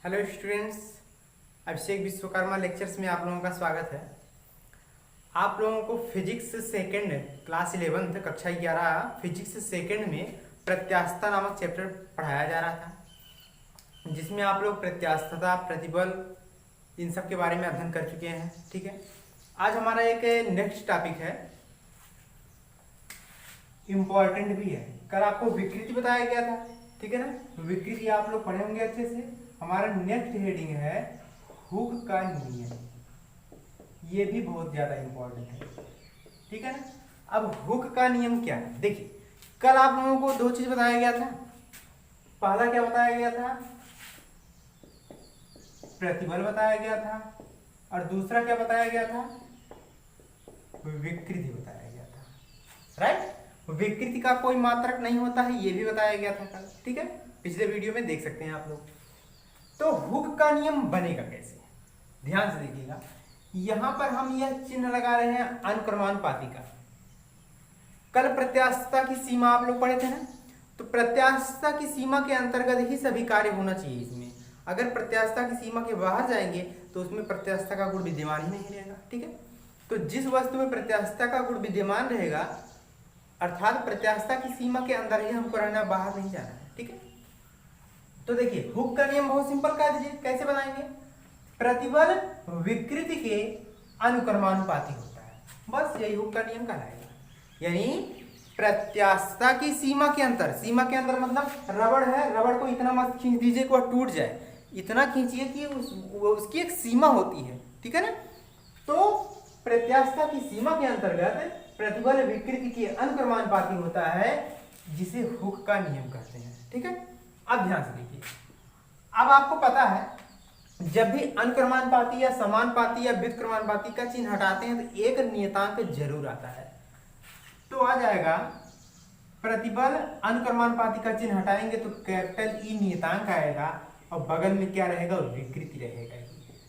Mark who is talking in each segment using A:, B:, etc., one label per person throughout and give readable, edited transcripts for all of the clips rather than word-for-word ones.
A: Hello students, अभिषेक Vishwakarma lectures में आप लोगों का स्वागत है। आप लोगों को फिजिक्स सेकंड क्लास 11 कक्षा 11 फिजिक्स सेकंड में प्रत्यास्थता नामक चैप्टर पढ़ाया जा रहा था, जिसमें आप लोग प्रत्यास्थता, प्रतिबल, इन सब के बारे में अध्ययन कर चुके हैं। ठीक है, आज हमारा एक नेक्स्ट टॉपिक है, इम्पॉर्टेंट भी है। कल आपको विकृति बताया गया था, ठीक है ना। विकृति आप लोग पढ़े होंगे अच्छे से। हमारा नेक्स्ट हेडिंग है हुक का नियम। ये भी बहुत ज्यादा इंपॉर्टेंट है, ठीक है ना। अब हुक का नियम क्या है, देखिए कल आप लोगों को दो चीज बताया गया था। पहला क्या बताया गया था, प्रतिबल बताया गया था, और दूसरा क्या बताया गया था, विकृति बताया गया था। राइट, विकृति का कोई मात्रक नहीं होता है, ये भी बताया गया था कल, ठीक है। पिछले वीडियो में देख सकते हैं आप लोग। तो हुक का नियम बनेगा कैसे, ध्यान से देखिएगा। यहां पर हम यह चिन्ह लगा रहे हैं अनुक्रमानुपाती का। कल प्रत्यास्थता की सीमा आप लोग पढ़े थे ना, तो प्रत्यास्थता की सीमा के अंतर्गत ही सभी कार्य होना चाहिए इसमें। अगर प्रत्यास्थता की सीमा के बाहर जाएंगे तो उसमें प्रत्यास्थता का गुण विद्यमान ही नहीं रहेगा, ठीक है। तो जिस वस्तु में प्रत्यास्थता का गुण विद्यमान रहेगा, अर्थात प्रत्यास्थता की सीमा के अंदर ही हमको रहना, बाहर नहीं जाना है, ठीक है। तो देखिए हुक का नियम बहुत सिंपल कह दीजिए, कैसे बनाएंगे। प्रतिबल विकृति के अनुक्रमानुपाती होता है, बस यही हुक का नियम कहलाएगा। यानी प्रत्यास्थता की सीमा के अंदर, सीमा के अंदर मतलब रबड़ है, रबड़ को इतना मत खींच दीजिए कि वह टूट जाए, इतना खींचिए कि उसकी एक सीमा होती है, ठीक है ना। तो प्रत्यास्थता की सीमा के अंतर्गत प्रतिबल विकृति के अनुक्रमानुपाती होता है, जिसे हुक का नियम कहते हैं, ठीक है। अब ध्यान से देखिए, अब आपको पता है जब भी अनुक्रमानुपाती या समानुपाती या व्युत्क्रमानुपाती का चिन्ह हटाते हैं तो एक नियतांक जरूर आता है। तो आ जाएगा प्रतिबल अनुक्रमानुपाती का चिन्ह हटाएंगे तो कैपिटल ई नियतांक आएगा, और बगल में क्या रहेगा, विकृति रहेगा,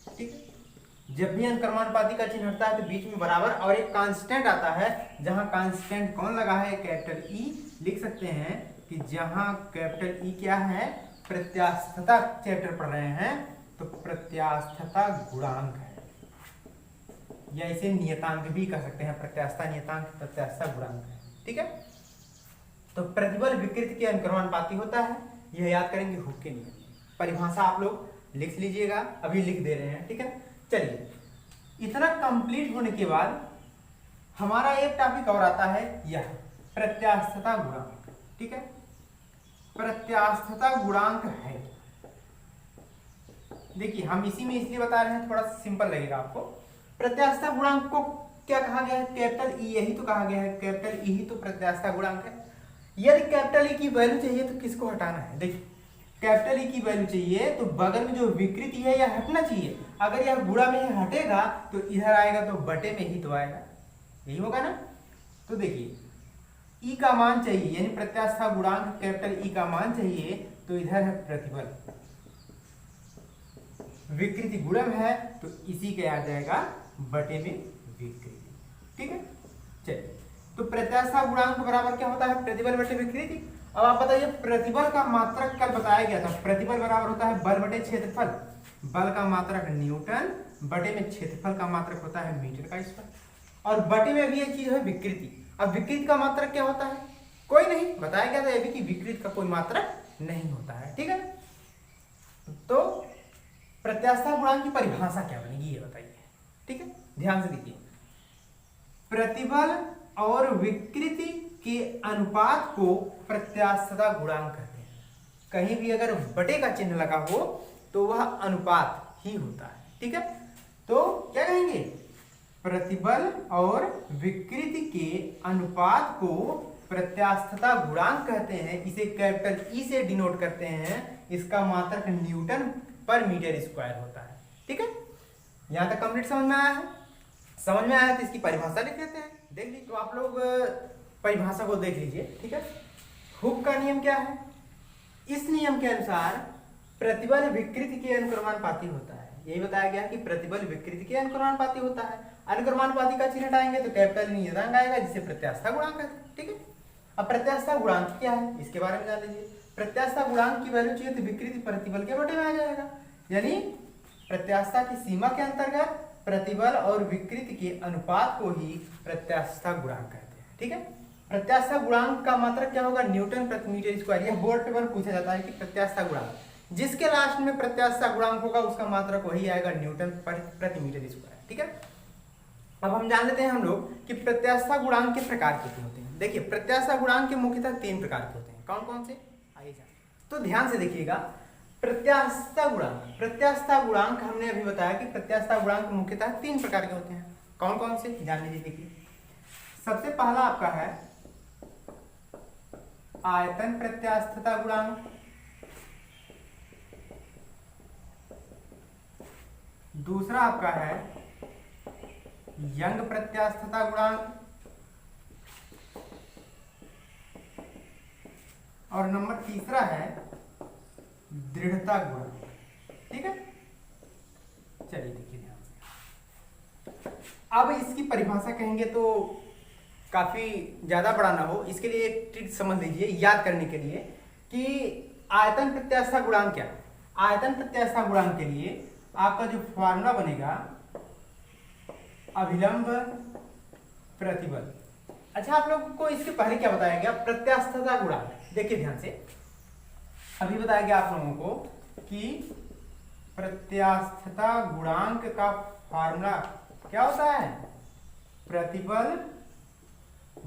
A: ठीक है। जब भी अनुक्रमानुपाती का चिन्ह हटता है तो बीच में बराबर और एक कांस्टेंट आता है, जहां कांस्टेंट कौन लगा है, कैपिटल ई। लिख सकते हैं कि जहां कैपिटल ई क्या है, प्रत्यास्थता चैप्टर पढ़ रहे हैं तो प्रत्यास्थता गुणांक है, या इसे नियतांक भी कह सकते हैं। प्रत्यास्थता नियतांक, प्रत्यास्थता गुणांक है, ठीक है। तो प्रतिबल विकृति के अनुक्रमानुपाती होता है, यह याद करेंगे हुक के नियम। परिभाषा आप लोग लिख लीजिएगा, अभी लिख दे रहे हैं, ठीक है। चलिए, इतना कंप्लीट होने के बाद हमारा एक टॉपिक और आता है, यह प्रत्यास्थता गुणांक, ठीक है। प्रत्यास्थता गुणांक है, देखिए हम इसी में इसलिए बता रहे हैं, थोड़ा सिंपल लगेगा आपको। प्रत्यास्थता गुणांक को क्या कहा गया है, कैपिटल ई, यही तो कहा गया है, कैपिटल ई ही तो प्रत्यास्थता गुणांक है। यदि कैपिटल ई की वैल्यू चाहिए तो किसको हटाना है, देखिए कैपिटल ई की वैल्यू चाहिए तो बगल में जो विकृति है यह हटना चाहिए। अगर यह गुणा में हटेगा तो इधर आएगा, तो बटे में ही तो आएगा, यही होगा ना। तो देखिए ई का मान चाहिए, यानी प्रत्यास्थता गुणांक कैपिटल ई का मान चाहिए, तो इधर है प्रतिबल, विकृति गुणम है तो इसी के आ जाएगा बटे में विकृति, ठीक है। चलिए, तो प्रत्यास्थता गुणांक बराबर क्या होता है, प्रतिबल बटे विकृति। अब आप बताइए, प्रतिबल का मात्रक कल बताया गया था, प्रतिबल बराबर होता है बल बटे क्षेत्रफल। बल का मात्रक न्यूटन, बटे में क्षेत्रफल का मात्रक होता है मीटर का स्क्वायर, और बटे में भी एक चीज है विकृति। अब विकृति का मात्रक क्या होता है, कोई नहीं, बताया गया था ये भी कि विकृति का कोई मात्रक नहीं होता है, ठीक है। तो प्रत्यास्थता गुणांक की परिभाषा क्या बनेगी ये बताइए, ठीक है। ध्यान से देखिए, प्रतिबल और विकृति के अनुपात को प्रत्यास्थता गुणांक कहते हैं। कहीं भी अगर बटे का चिन्ह लगा हो तो वह अनुपात ही होता है, ठीक है। तो क्या कहेंगे, प्रतिबल और विकृति के अनुपात को प्रत्यास्थता गुणांक कहते हैं। इसे कैपिटल ई से डिनोट करते हैं, इसका मात्रक न्यूटन पर मीटर स्क्वायर होता है, ठीक है। यहां तक कंप्लीट समझ में आया है, समझ में आया तो इसकी परिभाषा लिख लेते हैं। देख लीजिए, तो आप लोग परिभाषा को देख लीजिए, ठीक है। हुक का नियम क्या है, इस नियम के अनुसार प्रतिबल विकृति के अनुक्रमानुपाती होता है। यही बताया गया कि प्रतिबल विकृति के अनुक्रमानुपाती होता है। अनुक्रमानुपाती का चिन्ह हटाएंगे तो कैपिटल नियतांक आएगा, जिसे प्रत्यास्थता गुणांक कहते हैं, ठीक है। अब प्रत्यास्थता गुणांक क्या है, इसके बारे में जान लीजिए। प्रत्यास्थता गुणांक की वैल्यू चाहिए तो विकृति प्रतिबल के बटे में आ जाएगा। यानी प्रत्यास्थता की सीमा के अंतर्गत प्रतिबल और विकृति के अनुपात को ही प्रत्यास्थता गुणांक कहते हैं। ठीक है, प्रत्यास्थता गुणांक का मात्रक क्या होगा? न्यूटन प्रति मीटर स्क्वायर। यह बोर्ड पेपर पूछा जाता है कि प्रत्यास्थता गुणांक, जिसके लास्ट में प्रत्यास्थता गुणांक होगा उसका मात्रक वही आएगा, न्यूटन प्रति मीटर स्क्वायर। ठीक है, अब हम जान लेते हैं हम लोग कि प्रत्यास्थता गुणांक के प्रकार कितने होते हैं। देखिए, प्रत्यास्थता गुणांक के मुख्यतः 3 प्रकार के होते हैं। कौन कौन से? आइए जान। तो ध्यान से देखिएगा, प्रत्यास्थता गुणांक हमने अभी बताया कि प्रत्यास्थता गुणांक मुख्यतः 3 प्रकार के होते हैं। कौन कौन से जान लीजिए। देखिए, सबसे पहला आपका है आयतन प्रत्यास्थता गुणांक, दूसरा आपका है यंग प्रत्यास्थता गुणांक, और नंबर तीसरा है दृढ़ता गुणांक। ठीक है, चलिए देखिए ध्यान से। अब इसकी परिभाषा कहेंगे तो काफी ज्यादा बड़ा ना हो, इसके लिए एक ट्रिक समझ लीजिए याद करने के लिए कि आयतन प्रत्यास्थता गुणांक क्या है। आयतन प्रत्यास्थता गुणांक के लिए आपका जो फॉर्मूला बनेगा, अभिलंब प्रतिबल। अच्छा, आप लोगों को इसके पहले क्या बताया गया? प्रत्यास्थता गुणांक। देखिए ध्यान से, अभी बताया गया आप लोगों को कि प्रत्यास्थता गुणांक का फॉर्मूला क्या होता है? प्रतिबल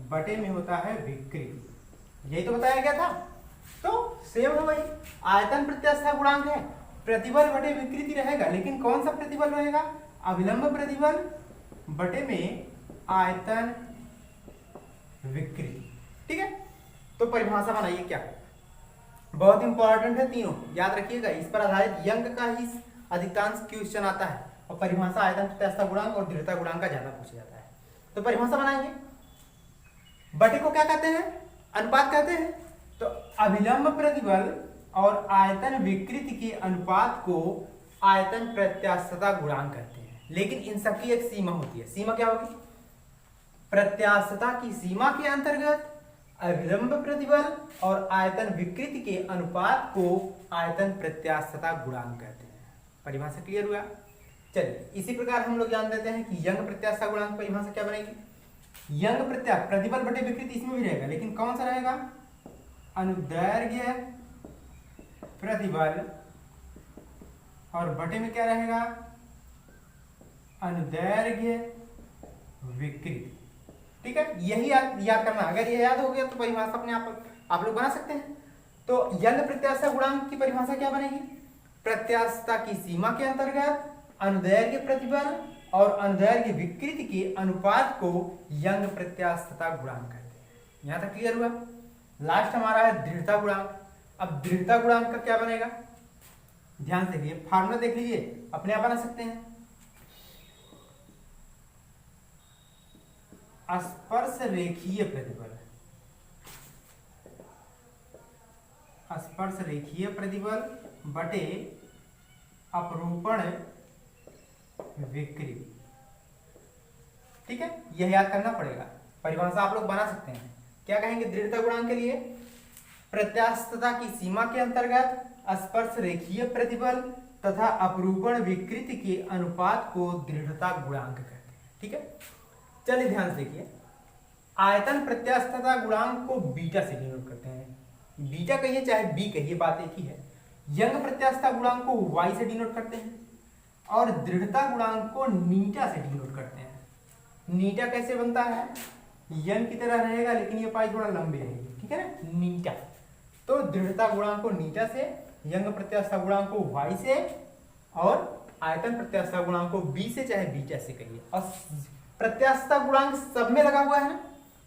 A: बटे में होता है विकृति। यही तो बताया गया था। तो सेम है भाई, आयतन प्रत्यास्थता गुणांक है, प्रतिबल बटे विकृति रहेगा, लेकिन कौन सा प्रतिबल रहेगा? अभिलंब प्रतिबल बटे में आयतन विकृति। ठीक है, तो परिभाषा बनाइए क्या, बहुत इंपॉर्टेंट है, तीनों याद रखिएगा। इस पर आधारित यंग का ही अधिकांश क्वेश्चन आता है, और परिभाषा आयतन प्रत्यास्थता गुणांक और दृढ़ता गुणांक का ज्यादा पूछा जाता है। तो परिभाषा बनाएंगे, बटे को क्या कहते हैं? अनुपात कहते हैं। तो अभिलंब प्रतिबल और आयतन विकृति के अनुपात को आयतन प्रत्यास्थता गुणांक कहते हैं। लेकिन इन सबकी एक सीमा होती है। सीमा क्या होगी? प्रत्यास्थता की सीमा के अंतर्गत अभिलंब प्रतिबल और आयतन विकृति के अनुपात को आयतन प्रत्यास्थता गुणांक कहते हैं। परिभाषा क्लियर हुआ? चलिए, इसी प्रकार हम लोग जान देते हैं कि यंग प्रत्यास्थता गुणांक परिभाषा क्या बनेगी? यंग प्रतिबल बटे विकृति इसमें भी रहेगा, लेकिन कौन सा रहेगा? अनुदैर्घ्य प्रतिबल, और बटे में क्या रहेगा? अनुदैर्घ्य विकृति। ठीक है, यही याद करना। अगर ये याद हो गया तो परिभाषा अपने आप लोग बना सकते हैं। तो यंग प्रत्यास्थता गुणांक की परिभाषा क्या बनेगी? प्रत्यास्थता की सीमा के अंतर्गत अनुदैर्घ्य प्रतिबल और अनुदैर्घ्य विकृति के अनुपात को यंग प्रत्यास्थता गुणांक कहते हैं। यहां तक क्लियर हुआ? लास्ट हमारा है दृढ़ता गुणांक। अब दृढ़ता गुणांक का क्या बनेगा? ध्यान से देखिए, फार्मूला देख लीजिए, अपने आप बना सकते हैं। स्पर्श रेखीय प्रतिबल, स्पर्श रेखीय प्रतिबल बटे अपरूपण विकृति। ठीक है, यह याद करना पड़ेगा। परिभाषा आप लोग बना सकते हैं। क्या कहेंगे दृढ़ता गुणांक के लिए? प्रत्यास्थता की सीमा के अंतर्गत स्पर्श रेखीय प्रतिबल तथा अपरूपण विकृति के अनुपात को दृढ़ता गुणांक कहते हैं। ठीक है, चलिए ध्यान से देखिए, आयतन प्रत्यास्थता गुणांक को बीटा से डिनोट करते हैं। बीटा कहिए चाहे बी कहिए, बात एक ही है। यंग प्रत्यास्थता गुणांक को वाई से डिनोट करते हैं, और दृढ़ता गुणांक को नीटा से डिनोट करते हैं। नीटा कैसे बनता है? यंग की तरह रहेगा, लेकिन ये पाई थोड़ा लंबी रहेगी। ठीक है ना, नीटा। तो दृढ़ता गुणांक को नीटा से, यंग प्रत्यास्थता गुणांक को वाई से, और आयतन प्रत्यास्थता गुणांक को बी से चाहे बीटा से कहिए। और प्रत्यास्थता गुणांक सब में लगा हुआ है ना,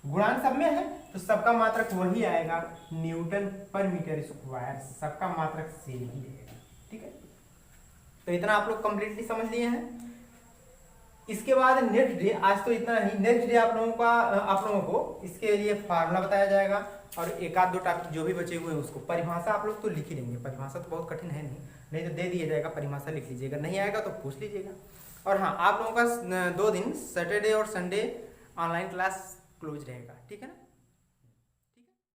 A: गुणांक सब में है, तो सबका मात्रक वही आएगा, न्यूटन पर मीटर स्क्वायर। सबका मात्रक सेम ही रहेगा। ठीक है, तो इतना आप लोग कंप्लीटली समझ लिए हैं। इसके बाद नेक्स्ट डे, आज तो इतना ही, नेक्स्ट डे आप लोगों को इसके लिए फार्मूला बताया जाएगा, और एक आध दो टॉपिक जो भी बचे हुए हैं उसको। परिभाषा आप लोग तो लिख ही लेंगे, परिभाषा तो बहुत कठिन है नहीं तो दे दिया जाएगा, परिभाषा लिख लीजिएगा, नहीं आएगा तो पूछ लीजिएगा। और हाँ, आप लोगों का 2 दिन सैटरडे और संडे ऑनलाइन क्लास क्लोज रहेगा। ठीक है ना।